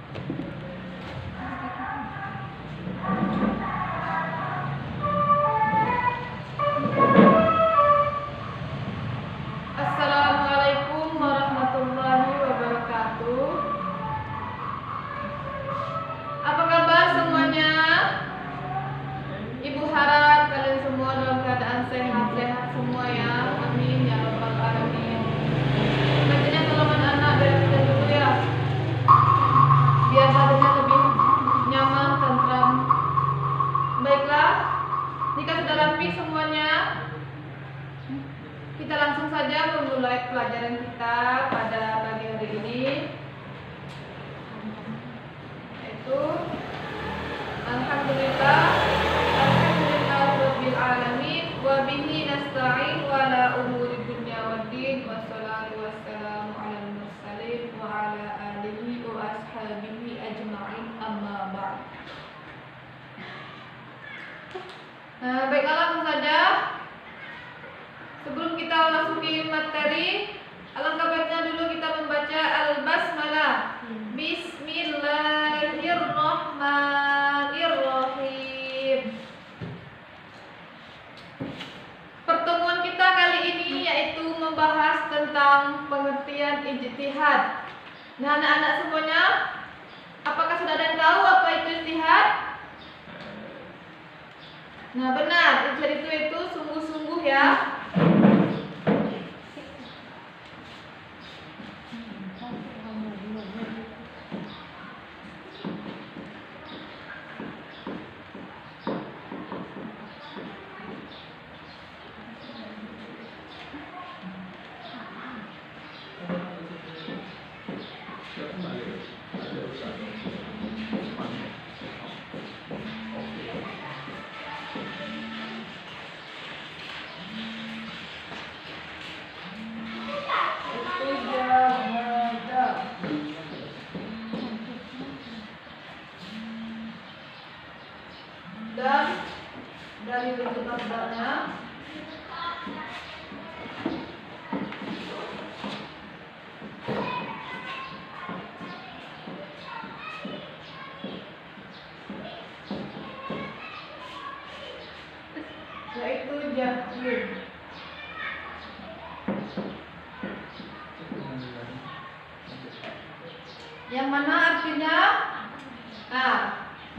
Assalamualaikum warahmatullahi wabarakatuh. Apa kabar semuanya? Ibu harap kalian semua dalam keadaan sehat-sehat semua ya. Amin ya rabbal alamin. Bacanya tolong anak-anak bereskan dulu ya, biar badannya lebih nyaman, tentram. Baiklah, jika sudah rapi semuanya, kita langsung saja memulai pelajaran kita pada pagi hari ini, yaitu Alhamdulillahirabbil alamin wa bihi nasta'in wa la umuri dunya waddin wassalatu wassalamu ala mursalin wa ala alihi wa ashabihi ajma'in amma ba'd. Baiklah, langsung saja. Sebelum kita masuki materi, alangkah baiknya dulu kita membaca al-basmalah. Bismillahirrahmanirrahim. Pertemuan kita kali ini yaitu membahas tentang pengertian ijtihad. Nah, anak-anak semuanya, apakah sudah ada yang tahu apa itu ijtihad? Nah, benar, ijtihad itu sungguh-sungguh ya. Dan dari bentuk gambarnya, yaitu jahil. Yang mana artinya,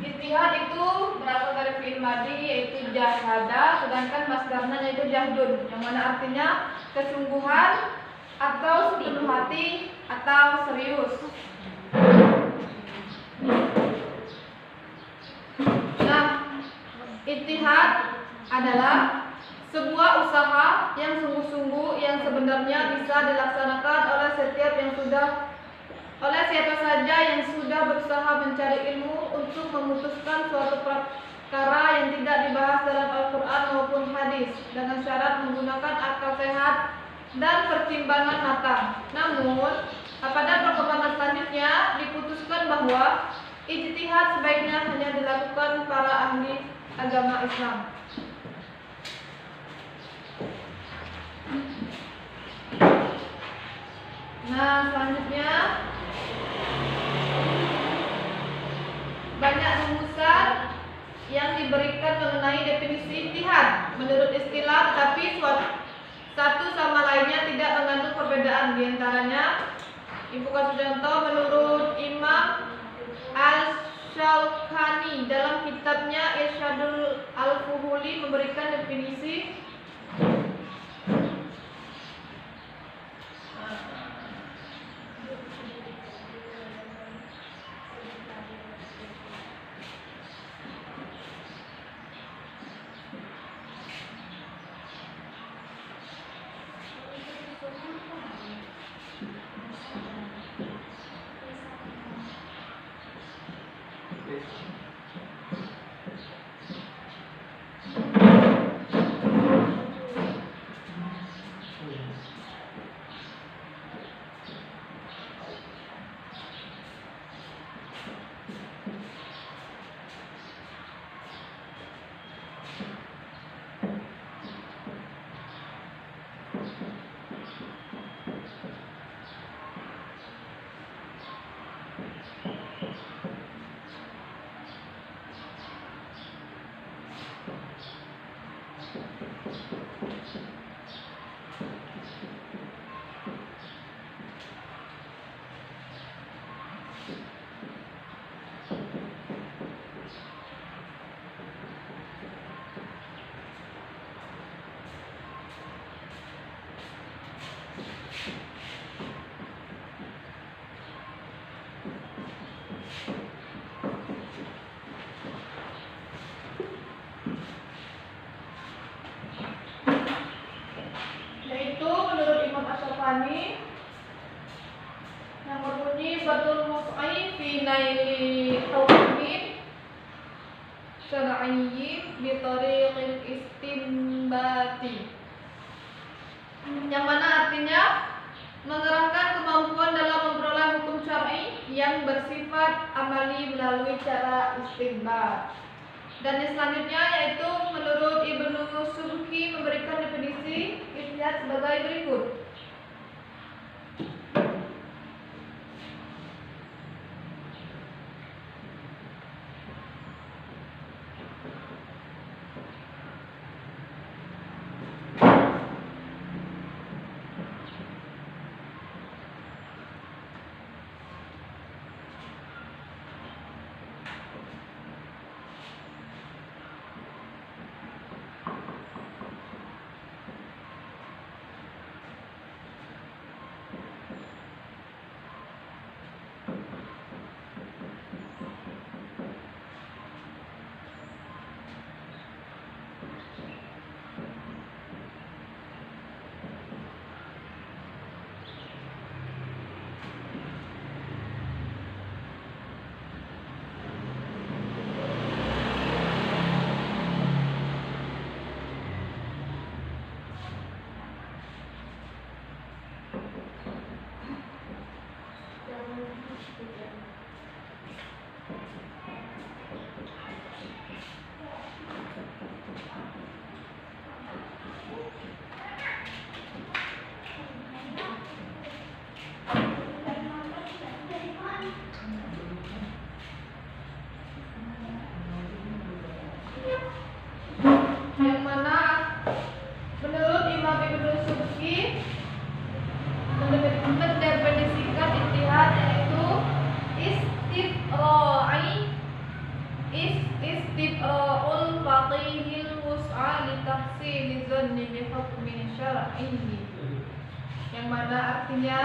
ijtihad itu berasal dari fi'il madhi yaitu jahada, sedangkan masdarnya yaitu jahdun, yang mana artinya kesungguhan atau sepenuh hati atau serius. Nah, ijtihad adalah sebuah usaha yang sungguh-sungguh yang sebenarnya bisa dilaksanakan oleh siapa saja yang sudah berusaha mencari ilmu untuk memutuskan suatu perkara yang tidak dibahas dalam Al-Quran maupun hadis, dengan syarat menggunakan akal sehat dan pertimbangan matang. Namun, pada perkembangan selanjutnya diputuskan bahwa ijtihad sebaiknya hanya dilakukan para ahli agama Islam. Nah, selanjutnya banyak rumusan yang diberikan mengenai definisi ijtihad menurut istilah, tetapi satu sama lainnya tidak mengandung perbedaan. Di antaranya, Ibu Kasujanto menurut Imam Al-Shawkani dalam kitabnya Irsyadul Al-Fuhuli memberikan definisi naili hukmin syar'iyyin bi tariqil istinbati, yang mana artinya mengerahkan kemampuan dalam memperoleh hukum syar'i yang bersifat amali melalui cara istinbat. Dan yang selanjutnya yaitu menurut Ibnu Subki memberikan definisi ijtihad sebagai berikut. Yang mana menurut Imam Ibnu Subki mendefinisikan ijtihad yaitu istiqra'ul faqihil wus'a li tahsili dhanni bi hukmin syar'i, yang mana artinya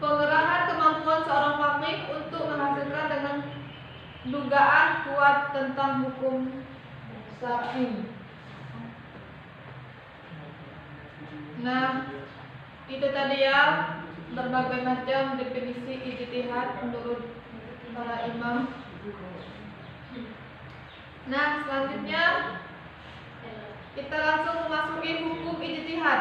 pengerahan kemampuan seorang faqih untuk menghasilkan dengan dugaan kuat tentang hukum syar'i. Nah, itu tadi ya berbagai macam definisi ijtihad menurut para imam. Nah, selanjutnya kita langsung memasuki hukum ijtihad.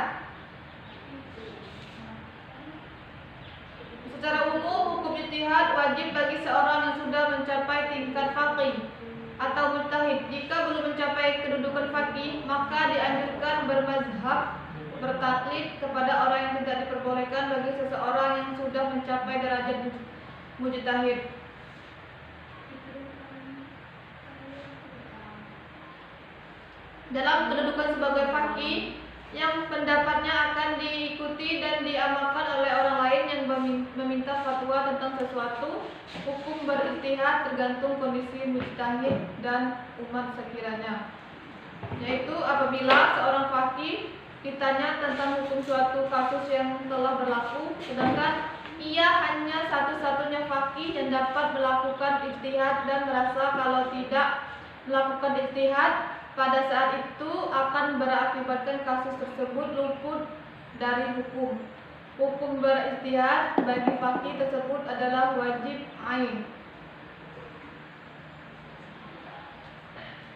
Secara umum, hukum ijtihad wajib bagi seorang yang sudah mencapai tingkat faqih atau mujtahid. Jika belum mencapai kedudukan faqih, maka dianjurkan bermazhab, bertaklid kepada orang yang tidak diperbolehkan bagi seseorang yang sudah mencapai derajat mujtahid. Dalam kedudukan sebagai faqih, yang pendapatnya akan diikuti dan diamalkan oleh orang lain yang meminta fatwa tentang sesuatu, hukum berijtihad tergantung kondisi mujtahid dan umat sekiranya. Yaitu apabila seorang faqih ditanya tentang hukum suatu kasus yang telah berlaku, sedangkan ia hanya satu-satunya faqih yang dapat melakukan ijtihad dan merasa kalau tidak melakukan ijtihad pada saat itu akan berakibatkan kasus tersebut luput dari hukum. Hukum berijtihad bagi faqih tersebut adalah wajib ain.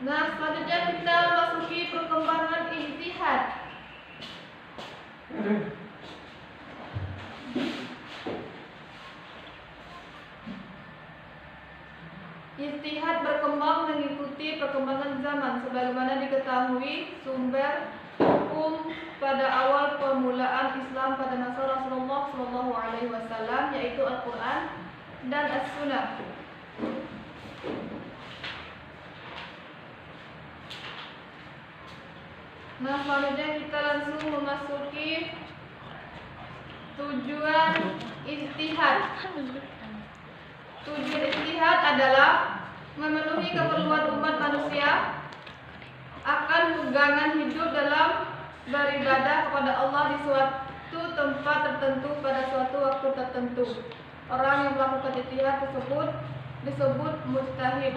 Nah, selanjutnya kita masuki perkembangan ijtihad. Ijtihad berkembang mengikuti perkembangan zaman. Sebagaimana diketahui, sumber hukum pada awal permulaan Islam pada masa Rasulullah SAW yaitu Al-Quran dan As-Sunnah. Nah, selanjutnya kita langsung memasuki tujuan ijtihad. Tujuan ijtihad adalah memenuhi keperluan umat manusia akan pegangan hidup dalam beribadah kepada Allah di suatu tempat tertentu pada suatu waktu tertentu. Orang yang melakukan ijtihad tersebut disebut mujtahid.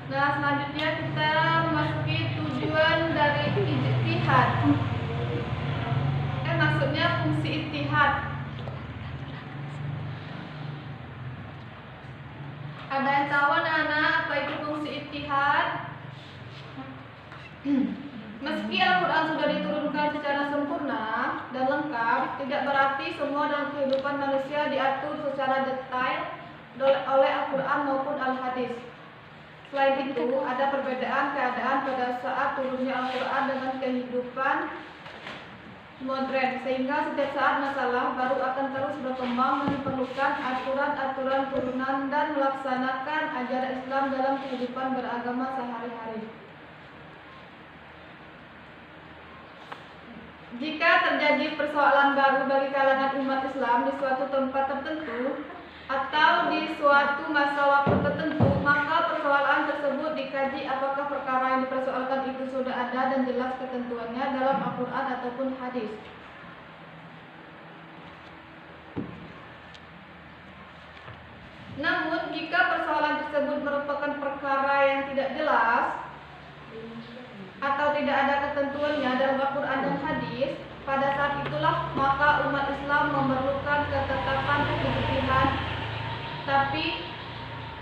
Nah, selanjutnya kita memasuki tujuan dari ijtihad. Maksudnya fungsi ijtihad. Ada yang tahu anak-anak apa itu fungsi ijtihad? Meski Al-Quran sudah diturunkan secara sempurna dan lengkap, tidak berarti semua dalam kehidupan manusia diatur secara detail oleh Al-Quran maupun Al-Hadis. Selain itu, ada perbedaan keadaan pada saat turunnya Al-Quran dengan kehidupan modern, sehingga setiap saat masalah baru akan terus berkembang dan diperlukan aturan-aturan turunan dan melaksanakan ajaran Islam dalam kehidupan beragama sehari-hari. Jika terjadi persoalan baru bagi kalangan umat Islam di suatu tempat tertentu atau di suatu masa waktu tertentu, maka persoalan tersebut dikaji apakah perkara yang dipersoalkan itu sudah ada dan jelas ketentuannya dalam Al-Quran ataupun hadis. Namun, jika persoalan tersebut merupakan perkara yang tidak jelas atau tidak ada ketentuannya dalam Al-Quran dan hadis, pada saat itulah maka umat Islam memerlukan ketetapan ijtihad. Tapi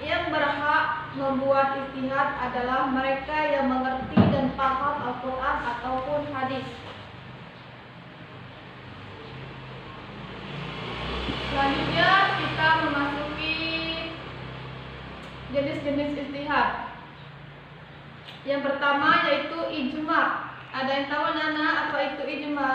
yang berhak membuat ijtihad adalah mereka yang mengerti dan paham Al-Quran ataupun hadis. Selanjutnya kita memasuki jenis-jenis ijtihad. Yang pertama yaitu ijma. Ada yang tahu anak-anak apa itu ijma?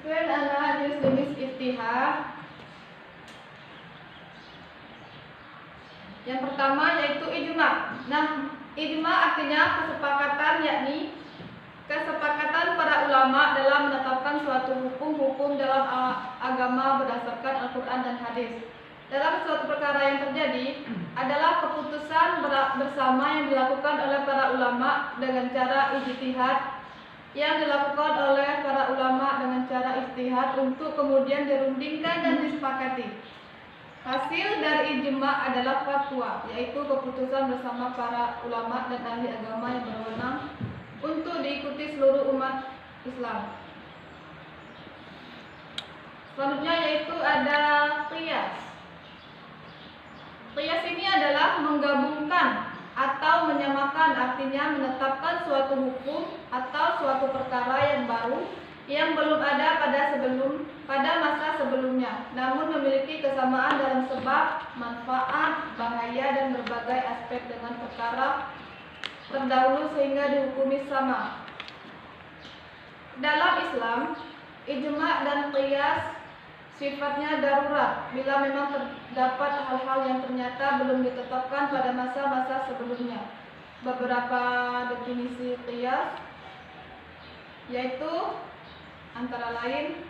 Kemudian ada jenis ijtihad. Yang pertama yaitu ijma. Nah, ijma artinya kesepakatan, yakni kesepakatan para ulama dalam menetapkan suatu hukum-hukum dalam agama berdasarkan Al-Quran dan hadis. Dalam suatu perkara yang terjadi adalah keputusan bersama yang dilakukan oleh para ulama dengan cara ijtihad, yang dilakukan oleh para ulama dengan cara ijtihad untuk kemudian dirundingkan dan disepakati. Hasil dari ijma adalah fatwa, yaitu keputusan bersama para ulama dan ahli agama yang berwenang untuk diikuti seluruh umat Islam. Selanjutnya yaitu ada qiyas. Qiyas ini adalah menggabungkan atau menyamakan, artinya menetapkan suatu hukum atau suatu perkara yang baru yang belum ada pada masa sebelumnya, namun memiliki kesamaan dalam sebab, manfaat, bahaya dan berbagai aspek dengan perkara terdahulu sehingga dihukumi sama. Dalam Islam, ijma dan qiyas sifatnya darurat bila memang terdapat hal-hal yang ternyata belum ditetapkan pada masa-masa sebelumnya. Beberapa definisi qiyas yaitu antara lain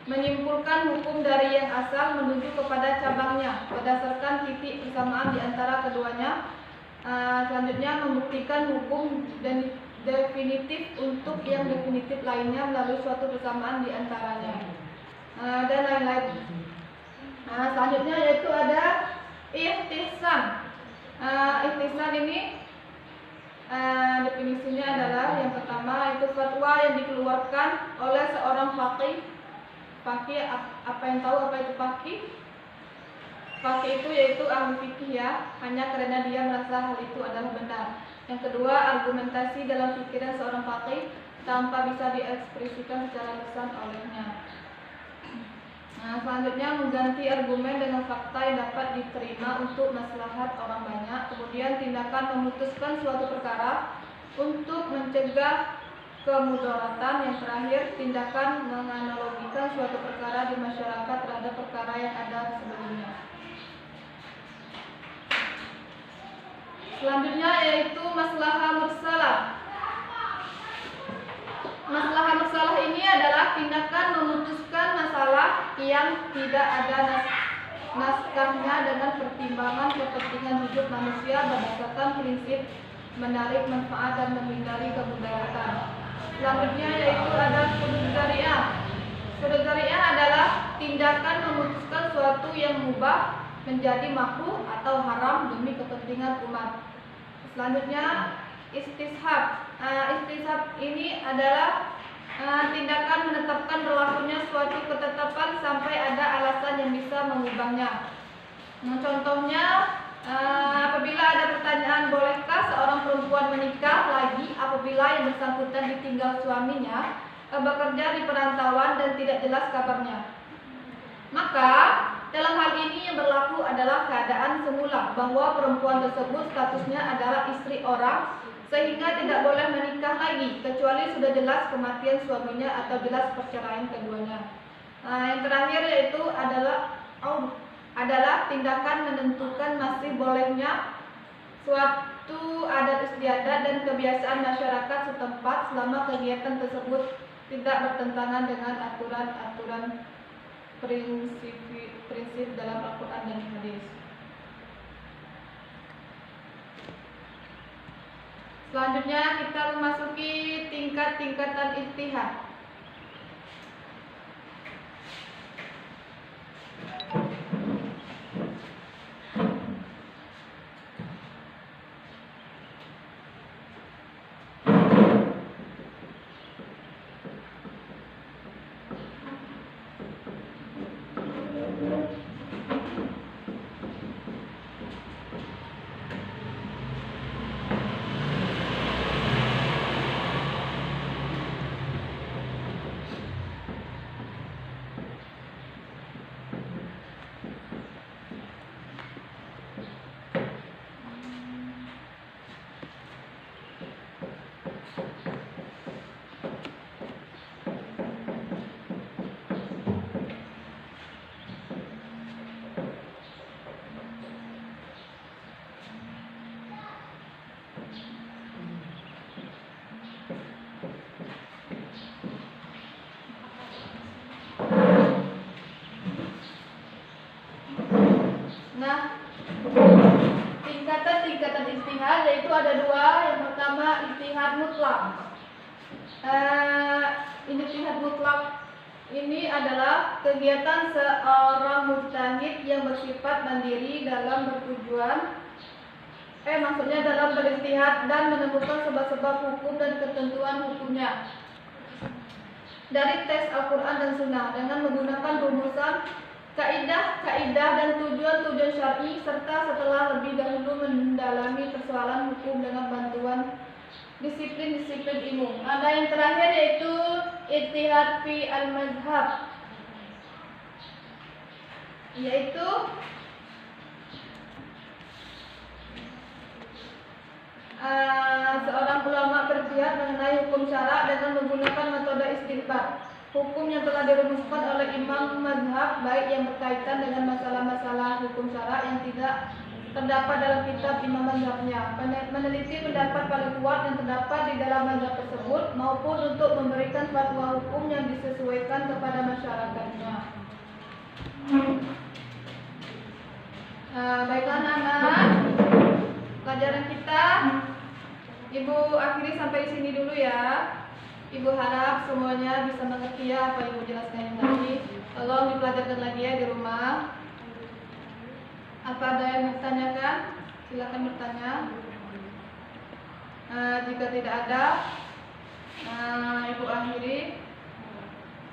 menyimpulkan hukum dari yang asal menuju kepada cabangnya berdasarkan titik persamaan di antara keduanya. Selanjutnya membuktikan hukum dan definitif untuk yang definitif lainnya melalui suatu persamaan di antaranya, dan lain-lain. Selanjutnya yaitu ada ihtisan. Ihtisan ini definisinya adalah yang pertama itu fatwa yang dikeluarkan oleh seorang faqih. Faqih, apa yang tahu apa itu faqih? Faqih itu yaitu ahli fikih ya, hanya karena dia merasa hal itu adalah benar. Yang kedua, argumentasi dalam pikiran seorang faqih tanpa bisa diekspresikan secara lisan olehnya. Selanjutnya mengganti argumen dengan fakta yang dapat diterima untuk maslahat orang banyak. Kemudian tindakan memutuskan suatu perkara untuk mencegah kemudaratan. Yang terakhir, tindakan menganalogikan suatu perkara di masyarakat terhadap perkara yang ada sebelumnya. Selanjutnya yaitu maslahah mursalah. Maslahah mursalah ini adalah tindakan memutuskan masalah yang tidak ada naskahnya dengan pertimbangan kepentingan hidup manusia berdasarkan prinsip menarik manfaat dan menghindari kemudaratan. Selanjutnya yaitu ada sudud dzari'ah. Sudud dzari'ah adalah tindakan memutuskan suatu yang mubah menjadi makruh atau haram demi kepentingan umat. Selanjutnya istishab. Istishab ini adalah tindakan menetapkan berlakunya suatu ketetapan sampai ada alasan yang bisa mengubahnya. Contohnya apabila ada pertanyaan bolehkah seorang perempuan menikah lagi apabila yang bersangkutan ditinggal suaminya bekerja di perantauan dan tidak jelas kabarnya. Maka dalam hal ini yang berlaku adalah keadaan semula bahwa perempuan tersebut statusnya adalah istri orang sehingga tidak boleh menikah lagi kecuali sudah jelas kematian suaminya atau jelas perceraian keduanya. Yang terakhir yaitu adalah tindakan menentukan masih bolehnya suatu adat istiadat dan kebiasaan masyarakat setempat selama kegiatan tersebut tidak bertentangan dengan aturan-aturan prinsip dalam Al-Quran dan hadis. Selanjutnya kita memasuki tingkat-tingkatan ijtihad. Tingkatan ijtihad yaitu ada dua. Yang pertama ijtihad mutlak. Ijtihad mutlak ini adalah kegiatan seorang mujtahid yang bersifat mandiri dalam bertujuan maksudnya dalam berijtihad dan menemukan sebab-sebab hukum dan ketentuan hukumnya dari teks Al-Quran dan Sunnah dengan menggunakan rumusan kaidah-kaidah dan tujuan-tujuan syar'i serta setelah lebih dahulu mendalami persoalan hukum dengan bantuan disiplin-disiplin ilmu. Ada yang terakhir yaitu ijtihad fi al-mazhab, yaitu seorang ulama berjihad mengenai hukum syara dengan menggunakan metode istinbat. hukum yang telah dirumuskan oleh imam mazhab, baik yang berkaitan dengan masalah-masalah hukum syara yang tidak terdapat dalam kitab imam mazhabnya, meneliti pendapat paling kuat yang terdapat di dalam mazhab tersebut, maupun untuk memberikan fatwa hukum yang disesuaikan kepada masyarakatnya. Baiklah anak-anak, pelajaran kita Ibu akhiri sampai di sini dulu ya. Ibu harap semuanya bisa mengerti ya apa Ibu jelaskan tadi. Tolong dipelajarkan lagi ya di rumah. Apa ada yang bertanyakan? Silakan bertanya. Jika tidak ada, Ibu akhiri.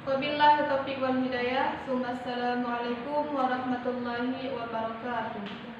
Wabillahi taufiq wal hidayah. Assalamualaikum warahmatullahi wabarakatuh.